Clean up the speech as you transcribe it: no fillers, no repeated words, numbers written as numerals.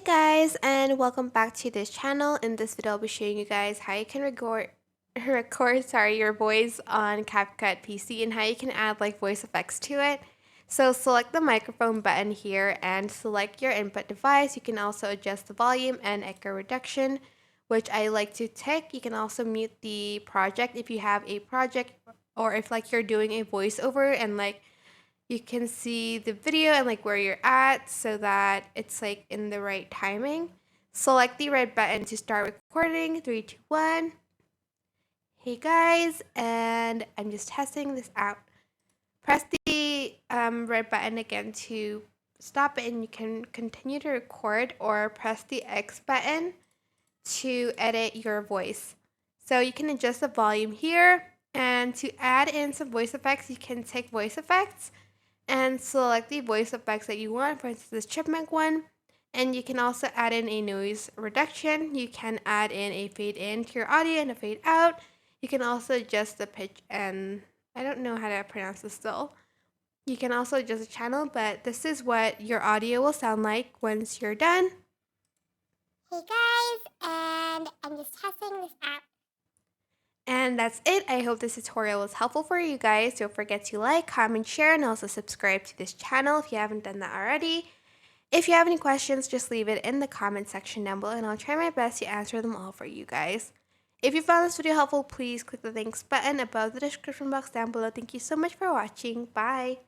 Guys, and welcome back to this channel. In this video I'll be showing you guys how you can record your voice on CapCut PC and how you can add like voice effects to it. So select the microphone button here and select your input device. You can also adjust the volume and echo reduction, which I like to tick. You can also mute the project if you have a project, or if like you're doing a voiceover and like you can see the video and like where you're at so that it's like in the right timing. Select the red button to start recording. 3, 2, 1. Hey guys, and I'm just testing this out. Press the red button again to stop it and you can continue to record, or press the X button to edit your voice. So you can adjust the volume here, and to add in some voice effects you can take voice effects and select the voice effects that you want, for instance this chipmunk one. And you can also add in a noise reduction. You can add in a fade in to your audio and a fade out. You can also adjust the pitch, and I don't know how to pronounce this still. You can also adjust the channel, but this is what your audio will sound like once you're done. Hey guys, and I'm just testing this out. And that's it. I hope this tutorial was helpful for you guys. Don't forget to like, comment, share, and also subscribe to this channel if you haven't done that already. If you have any questions, just leave it in the comment section down below and I'll try my best to answer them all for you guys. If you found this video helpful, please click the thanks button above the description box down below. Thank you so much for watching. Bye!